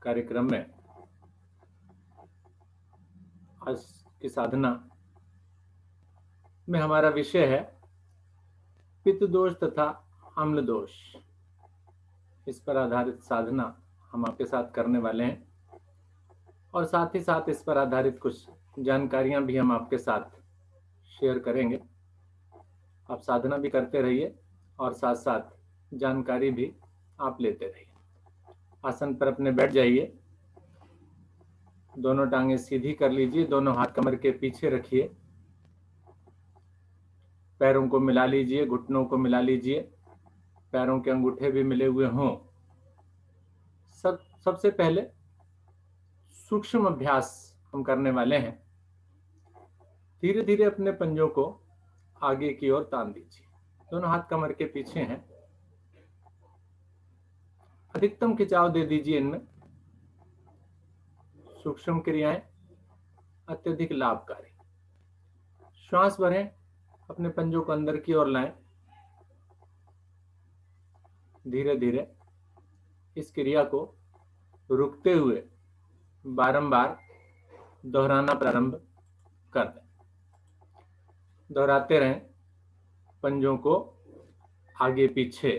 कार्यक्रम में आज की साधना में हमारा विषय है पित्त दोष तथा अम्ल दोष। इस पर आधारित साधना हम आपके साथ करने वाले हैं और साथ ही साथ इस पर आधारित कुछ जानकारियां भी हम आपके साथ शेयर करेंगे। आप साधना भी करते रहिए और साथ साथ जानकारी भी आप लेते रहिए। आसन पर अपने बैठ जाइए, दोनों टांगें सीधी कर लीजिए, दोनों हाथ कमर के पीछे रखिए, पैरों को मिला लीजिए, घुटनों को मिला लीजिए, पैरों के अंगूठे भी मिले हुए हों। सबसे पहले सूक्ष्म अभ्यास हम करने वाले हैं। धीरे धीरे अपने पंजों को आगे की ओर तान दीजिए, दोनों हाथ कमर के पीछे हैं। अधिकतम खिंचाव दे दीजिए इनमें। सूक्ष्म क्रियाएं अत्यधिक लाभकारी। श्वास भरें, अपने पंजों को अंदर की ओर लाएं। धीरे धीरे इस क्रिया को रुकते हुए बारंबार दोहराना प्रारंभ कर दें। दोहराते रहें, पंजों को आगे पीछे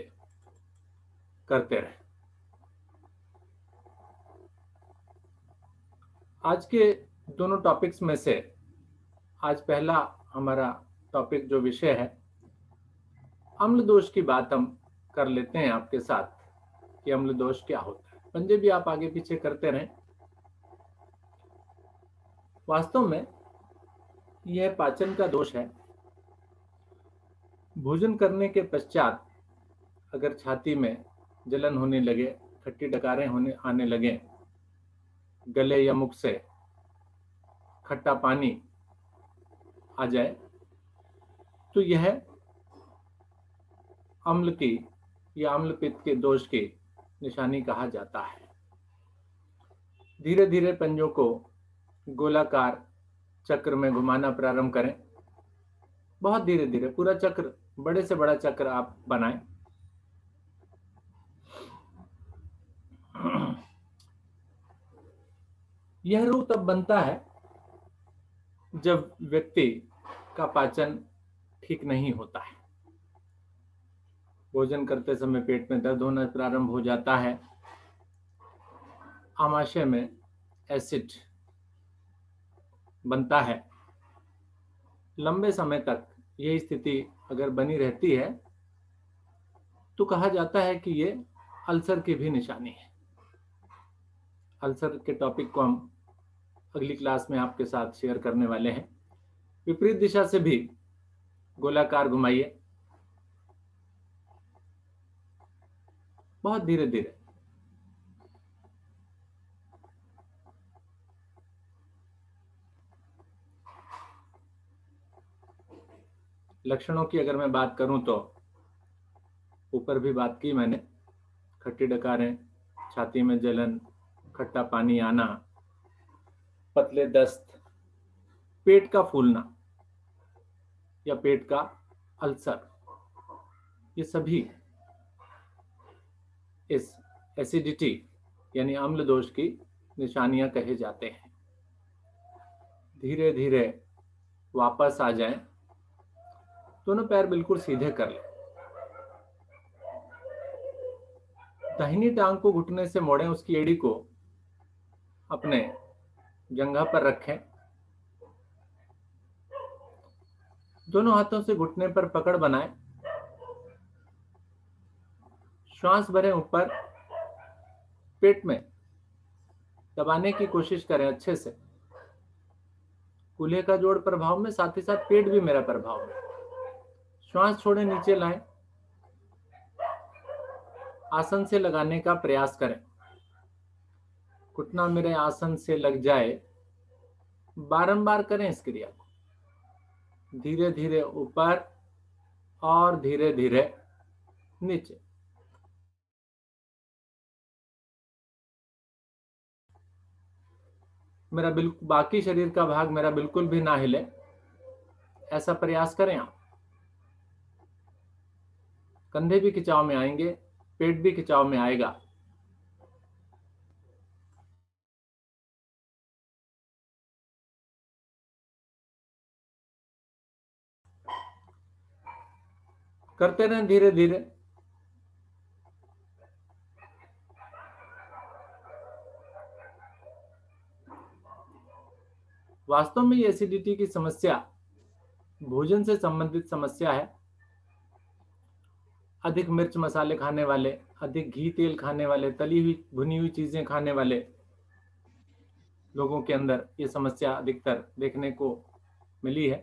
करते रहें। आज के दोनों टॉपिक्स में से आज पहला हमारा टॉपिक जो विषय है अम्ल दोष की बात हम कर लेते हैं आपके साथ कि अम्ल दोष क्या होता है। पंजे भी आप आगे पीछे करते रहें। वास्तव में यह पाचन का दोष है। भोजन करने के पश्चात अगर छाती में जलन होने लगे, खट्टी डकारें आने लगे, गले या मुख से खट्टा पानी आ जाए, तो यह अम्ल की या अम्ल पित्त के दोष की निशानी कहा जाता है। धीरे धीरे पंजों को गोलाकार चक्र में घुमाना प्रारंभ करें। बहुत धीरे धीरे पूरा चक्र, बड़े से बड़ा चक्र आप बनाएं। यह रूप तब बनता है जब व्यक्ति का पाचन ठीक नहीं होता है। भोजन करते समय पेट में दर्द होना प्रारंभ हो जाता है, आमाशय में एसिड बनता है। लंबे समय तक यह स्थिति अगर बनी रहती है तो कहा जाता है कि ये अल्सर की भी निशानी है। अल्सर के टॉपिक को हम अगली क्लास में आपके साथ शेयर करने वाले हैं। विपरीत दिशा से भी गोलाकार घुमाइए, बहुत धीरे धीरे। लक्षणों की अगर मैं बात करूं तो ऊपर भी बात की मैंने। खट्टी डकारें, छाती में जलन, खट्टा पानी आना, पतले दस्त, पेट का फूलना या पेट का अल्सर, ये सभी इस एसिडिटी यानी अम्ल दोष की निशानियां कहे जाते हैं। धीरे धीरे वापस आ जाएं। दोनों पैर बिल्कुल सीधे कर लें। दाहिनी टांग को घुटने से मोड़ें, उसकी एड़ी को अपने जंघा पर रखें। दोनों हाथों से घुटने पर पकड़ बनाएं। श्वास भरें ऊपर, पेट में दबाने की कोशिश करें अच्छे से। कूल्हे का जोड़ प्रभाव में, साथ ही साथ पेट भी मेरा प्रभाव में। श्वास छोड़ें, नीचे लाएं। आसन से लगाने का प्रयास करें। घुटना मेरे आसन से लग जाए। बारंबार करें इस क्रिया को। धीरे धीरे ऊपर और धीरे धीरे नीचे। मेरा बिल्कुल बाकी शरीर का भाग मेरा बिल्कुल भी ना हिले, ऐसा प्रयास करें आप। कंधे भी खिंचाव में आएंगे, पेट भी खिंचाव में आएगा। करते रहें धीरे धीरे। वास्तव में ये एसिडिटी की समस्या भोजन से संबंधित समस्या है। अधिक मिर्च मसाले खाने वाले, अधिक घी तेल खाने वाले, तली हुई भुनी हुई चीजें खाने वाले लोगों के अंदर ये समस्या अधिकतर देखने को मिली है।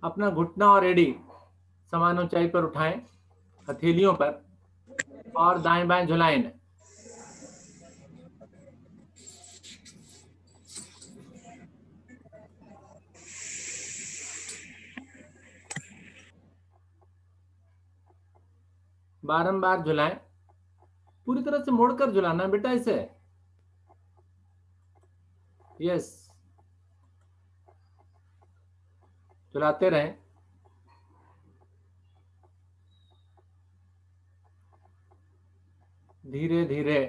अपना घुटना और एड़ी समान ऊंचाई पर उठाएं, हथेलियों पर, और दाएं बाएं झुलाएं। 12 झुलाएं। पूरी तरह से मोड़कर झुलाना बेटा इसे। यस, झुलाते रहें। धीरे धीरे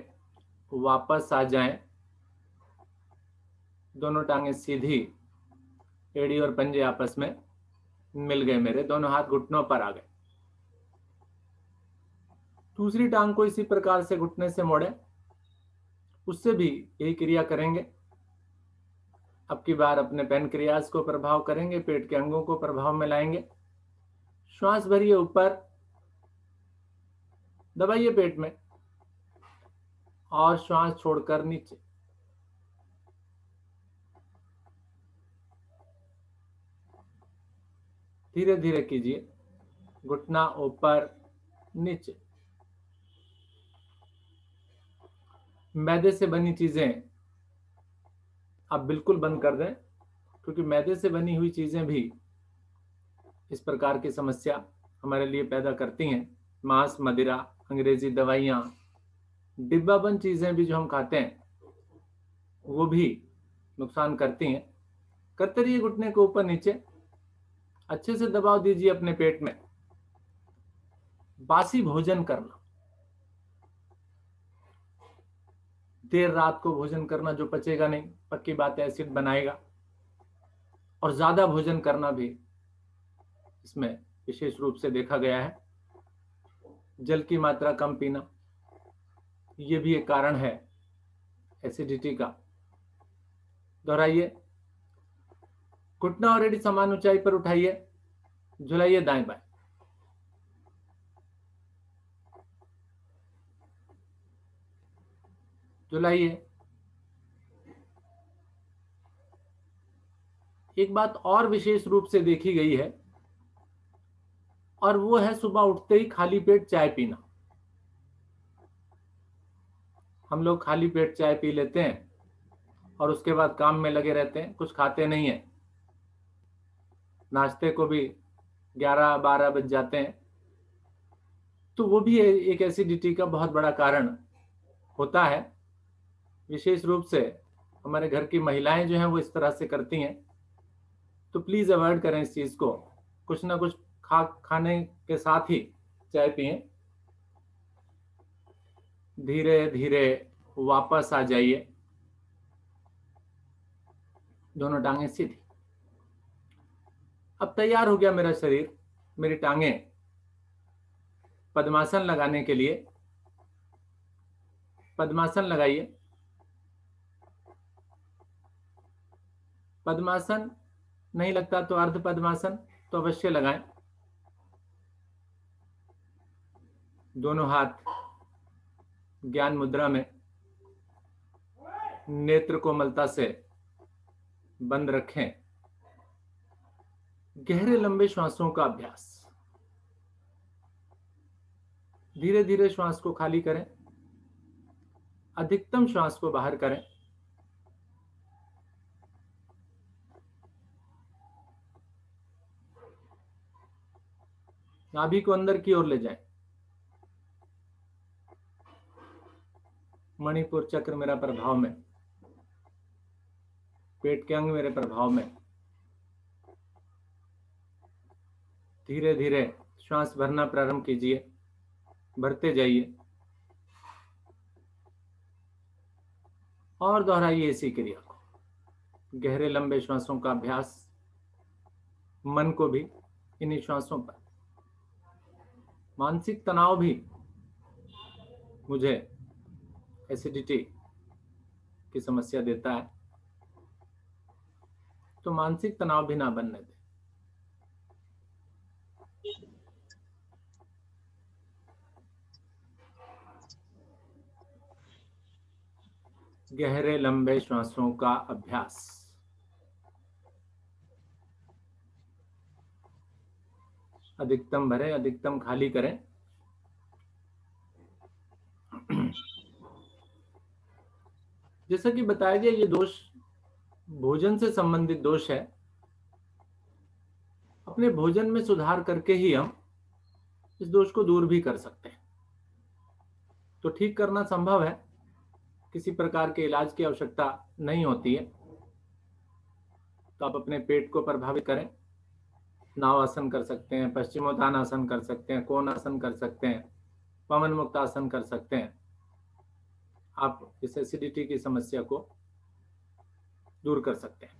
वापस आ जाएं। दोनों टांगें सीधी, एड़ी और पंजे आपस में मिल गए मेरे। दोनों हाथ घुटनों पर आ गए। दूसरी टांग को इसी प्रकार से घुटने से मोड़े, उससे भी यही क्रिया करेंगे। अब की बार अपने पैनक्रियाज को प्रभाव करेंगे, पेट के अंगों को प्रभाव में लाएंगे। श्वास भरिए ऊपर, दबाइए पेट में, और श्वास छोड़कर नीचे। धीरे धीरे कीजिए, घुटना ऊपर नीचे। मैदे से बनी चीजें आप बिल्कुल बंद कर दें, क्योंकि मैदे से बनी हुई चीजें भी इस प्रकार की समस्या हमारे लिए पैदा करती हैं। मांस, मदिरा, अंग्रेजी दवाइयाँ, डिब्बाबंद चीजें भी जो हम खाते हैं वो भी नुकसान करती हैं। करते रहिए घुटने को ऊपर नीचे। अच्छे से दबाव दीजिए अपने पेट में। बासी भोजन करना, देर रात को भोजन करना जो पचेगा नहीं, पक्की बात है, एसिड बनाएगा। और ज्यादा भोजन करना भी इसमें विशेष रूप से देखा गया है। जल की मात्रा कम पीना, ये भी एक कारण है एसिडिटी का। दोहराइए, घुटना और एड़ी समान ऊंचाई पर उठाइए, झुलाइए दाएं बाएं। झुलाइए। एक बात और विशेष रूप से देखी गई है, और वो है सुबह उठते ही खाली पेट चाय पीना। हम लोग खाली पेट चाय पी लेते हैं और उसके बाद काम में लगे रहते हैं, कुछ खाते नहीं हैं। नाश्ते को भी 11-12 बज जाते हैं। तो वो भी एक एसिडिटी का बहुत बड़ा कारण होता है। विशेष रूप से हमारे घर की महिलाएं जो हैं वो इस तरह से करती हैं। तो प्लीज अवॉइड करें इस चीज को। कुछ ना कुछ खाने के साथ ही चाय पिए। धीरे धीरे वापस आ जाइए, दोनों टांगें सीधी। अब तैयार हो गया मेरा शरीर, मेरी टांगें पद्मासन लगाने के लिए। पद्मासन लगाइए। पद्मासन नहीं लगता तो अर्ध पद्मासन तो अवश्य लगाएं। दोनों हाथ ज्ञान मुद्रा में, नेत्र कोमलता से बंद रखें। गहरे लंबे श्वासों का अभ्यास। धीरे धीरे श्वास को खाली करें, अधिकतम श्वास को बाहर करें। नाभि को अंदर की ओर ले जाएं। मणिपुर चक्र मेरा प्रभाव में, पेट के अंग मेरे प्रभाव में। धीरे धीरे श्वास भरना प्रारंभ कीजिए, भरते जाइए और दोहराइए इसी क्रिया को। गहरे लंबे श्वासों का अभ्यास मन को भी इन्हीं श्वासों पर, मानसिक तनाव भी मुझे एसिडिटी की समस्या देता है, तो मानसिक तनाव भी ना बनने दे। गहरे लंबे श्वासों का अभ्यास। अधिकतम भरें, अधिकतम खाली करें। जैसा कि बताया गया, ये दोष भोजन से संबंधित दोष है। अपने भोजन में सुधार करके ही हम इस दोष को दूर भी कर सकते हैं। तो ठीक करना संभव है, किसी प्रकार के इलाज की आवश्यकता नहीं होती है। तो आप अपने पेट को प्रभावित करें, नाव आसन कर सकते हैं, पश्चिमोत्तान आसन कर सकते हैं, कोण आसन कर सकते हैं, पवन मुक्त आसन कर सकते हैं। आप इस एसिडिटी की समस्या को दूर कर सकते हैं।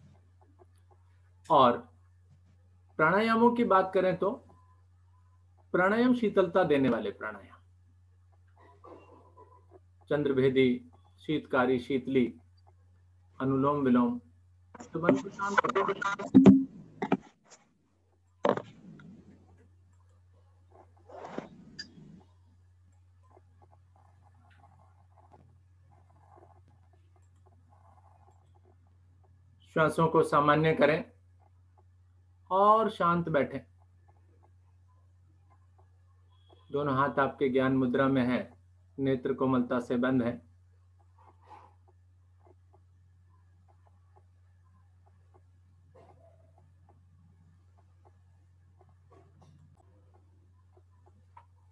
और प्राणायामों की बात करें तो प्राणायाम शीतलता देने वाले प्राणायाम, चंद्रभेदी, शीतकारी, शीतली, अनुलोम विलोम, तो मन को शांत करते हैं। श्वासों को सामान्य करें और शांत बैठें। दोनों हाथ आपके ज्ञान मुद्रा में है, नेत्र कोमलता से बंद है।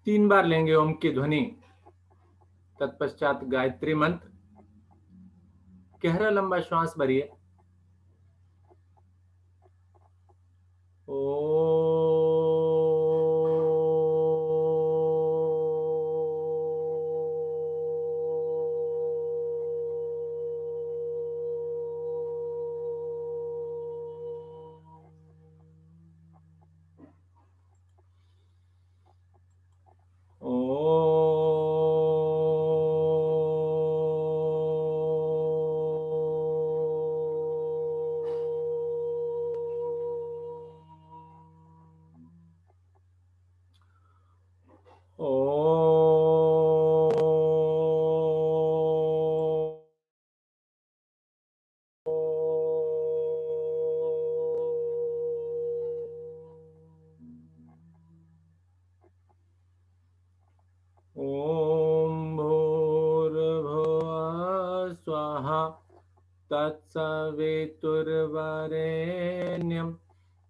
तीन बार लेंगे ओम की ध्वनि, तत्पश्चात गायत्री मंत्र। गहरा लंबा श्वास भरिए। ओम भूर्भुवः स्वः तत्सवितुर्वरेण्यं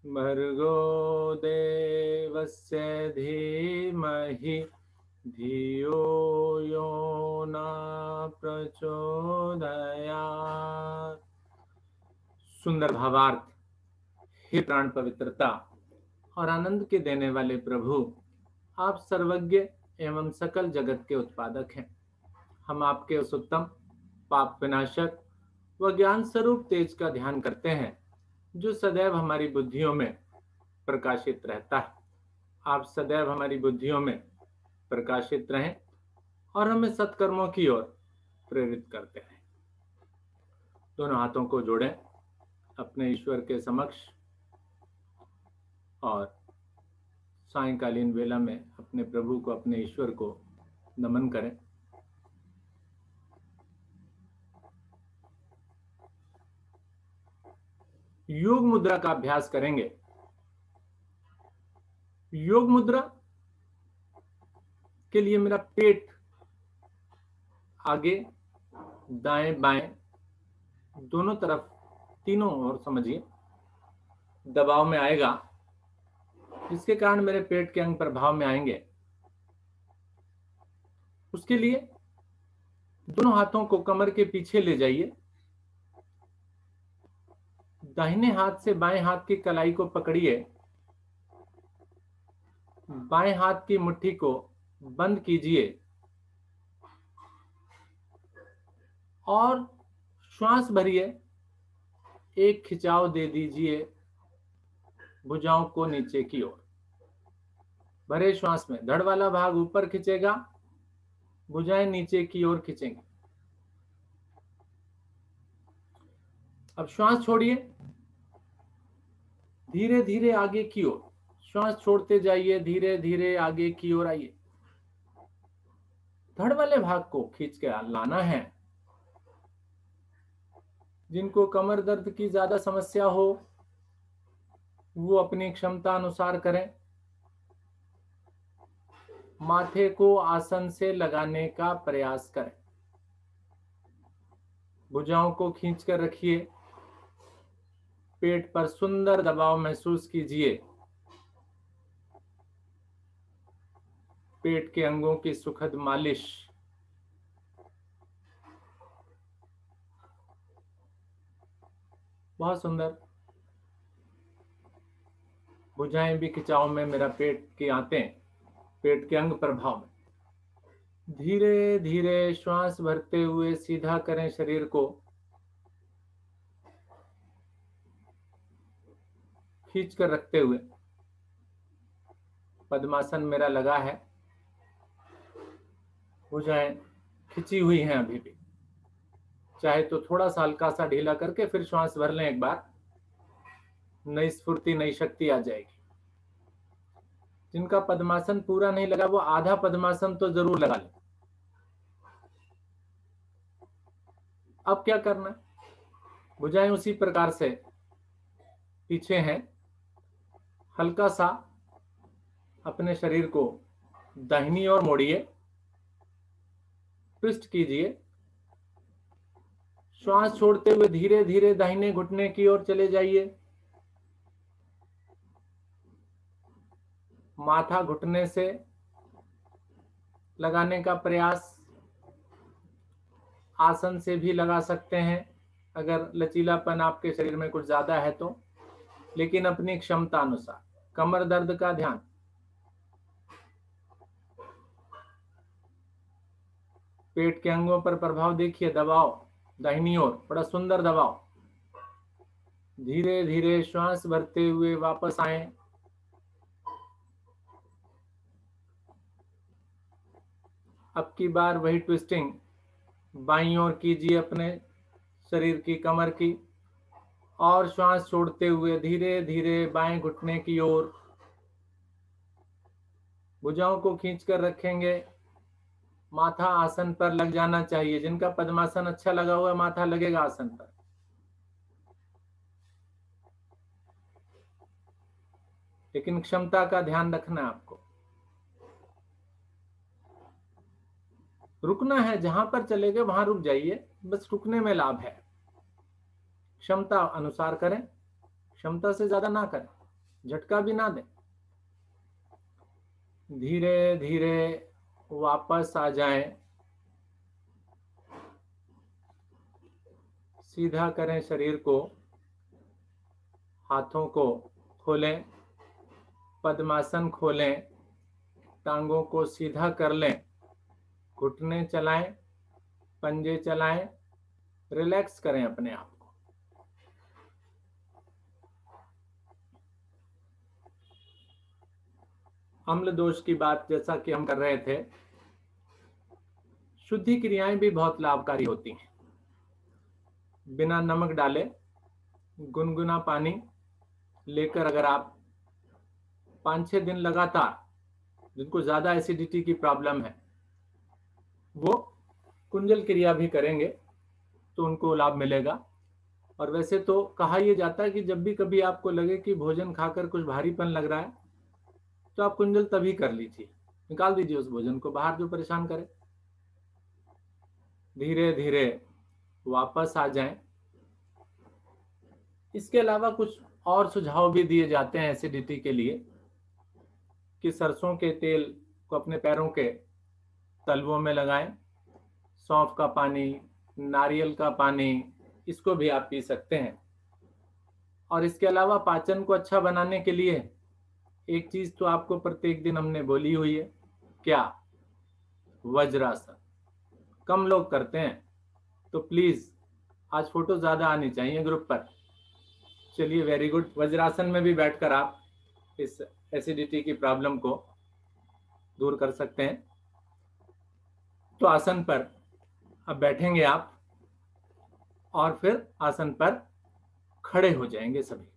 भर्गो देवस्य धीमहि धियो यो न प्रचोदयात्। सुंदर भावार्थ। हे प्राण पवित्रता और आनंद के देने वाले प्रभु, आप सर्वज्ञ एवं सकल जगत के उत्पादक हैं। हम आपके उस उत्तम पाप विनाशक व ज्ञान स्वरूप तेज का ध्यान करते हैं, जो सदैव हमारी बुद्धियों में प्रकाशित रहता है। आप सदैव हमारी बुद्धियों में प्रकाशित रहें और हमें सत्कर्मों की ओर प्रेरित करते हैं। दोनों हाथों को जोड़ें अपने ईश्वर के समक्ष और सायंकालीन वेला में अपने प्रभु को, अपने ईश्वर को नमन करें। योग मुद्रा का अभ्यास करेंगे। योग मुद्रा के लिए मेरा पेट आगे, दाएं बाएं दोनों तरफ, तीनों ओर समझिए, दबाव में आएगा, जिसके कारण मेरे पेट के अंग प्रभाव में आएंगे। उसके लिए दोनों हाथों को कमर के पीछे ले जाइए। दाहिने हाथ से बाएं हाथ की कलाई को पकड़िए। बाएं हाथ की मुट्ठी को बंद कीजिए और श्वास भरिए एक खिंचाव दे दीजिए भुजाओं को नीचे की ओर। भरे श्वास में धड़ वाला भाग ऊपर खिंचेगा, भुजाएं नीचे की ओर खिंचेंगी। अब श्वास छोड़िए, धीरे धीरे आगे की ओर श्वास छोड़ते जाइए, धीरे धीरे आगे की ओर आइए। धड़ वाले भाग को खींच के लाना है। जिनको कमर दर्द की ज्यादा समस्या हो वो अपनी क्षमता अनुसार करें। माथे को आसन से लगाने का प्रयास करें। भुजाओं को खींच कर रखिए। पेट पर सुंदर दबाव महसूस कीजिए। पेट के अंगों की सुखद मालिश। बहुत सुंदर। भुजाएं भी खिंचाव में, मेरा पेट की आंतें पेट के अंग प्रभाव में। धीरे धीरे श्वास भरते हुए सीधा करें शरीर को। खींच कर रखते हुए पद्मासन मेरा लगा है। भुजाएं खिंची हुई हैं अभी भी। चाहे तो थोड़ा सा हल्का सा ढीला करके फिर श्वास भर लें एक बार। नई स्फूर्ति, नई शक्ति आ जाएगी। जिनका पद्मासन पूरा नहीं लगा वो आधा पद्मासन तो जरूर लगा लें। अब क्या करना है? भुजाएं उसी प्रकार से पीछे हैं। हल्का सा अपने शरीर को दाहिनी ओर मोड़िए, ट्विस्ट कीजिए। श्वास छोड़ते हुए धीरे धीरे दाहिने घुटने की ओर चले जाइए। माथा घुटने से लगाने का प्रयास। आसन से भी लगा सकते हैं अगर लचीलापन आपके शरीर में कुछ ज्यादा है तो, लेकिन अपनी क्षमता अनुसार। कमर दर्द का ध्यान। पेट के अंगों पर प्रभाव देखिए। दबाव दाहिनी ओर, बड़ा सुंदर दबाव। धीरे धीरे श्वास भरते हुए वापस आए। अब की बार वही ट्विस्टिंग बाईं ओर कीजिए अपने शरीर की, कमर की। और श्वास छोड़ते हुए धीरे धीरे बाएं घुटने की ओर। भुजाओं को खींचकर रखेंगे। माथा आसन पर लग जाना चाहिए। जिनका पद्मासन अच्छा लगा हुआ है माथा लगेगा आसन पर। लेकिन क्षमता का ध्यान रखना है आपको। रुकना है, जहां पर चले गए वहां रुक जाइए, बस रुकने में लाभ है। क्षमता अनुसार करें, क्षमता से ज्यादा ना करें, झटका भी ना दें। धीरे धीरे वापस आ जाएं। सीधा करें शरीर को। हाथों को खोलें, पद्मासन खोलें, टांगों को सीधा कर लें, घुटने चलाएं, पंजे चलाएं, रिलैक्स करें अपने आप को। अम्ल दोष की बात जैसा कि हम कर रहे थे, शुद्धि क्रियाएं भी बहुत लाभकारी होती हैं। बिना नमक डाले गुनगुना पानी लेकर अगर आप 5-6 दिन लगातार, जिनको ज्यादा एसिडिटी की प्रॉब्लम है वो कुंजल क्रिया भी करेंगे तो उनको लाभ मिलेगा। और वैसे तो कहा यह जाता है कि जब भी कभी आपको लगे कि भोजन खाकर कुछ भारीपन लग रहा है तो आप कुंजल तभी कर लीजिए, निकाल दीजिए उस भोजन को बाहर जो परेशान करे। धीरे धीरे वापस आ जाएं। इसके अलावा कुछ और सुझाव भी दिए जाते हैं एसिडिटी के लिए कि सरसों के तेल को अपने पैरों के तलवों में लगाएं। सौंफ का पानी, नारियल का पानी, इसको भी आप पी सकते हैं। और इसके अलावा पाचन को अच्छा बनाने के लिए एक चीज तो आपको प्रत्येक दिन हमने बोली हुई है, क्या? वज्रासन। कम लोग करते हैं तो प्लीज, आज फोटो ज्यादा आनी चाहिए ग्रुप पर, चलिए, वेरी गुड। वज्रासन में भी बैठकर आप इस एसिडिटी की प्रॉब्लम को दूर कर सकते हैं। तो आसन पर अब बैठेंगे आप और फिर आसन पर खड़े हो जाएंगे सभी।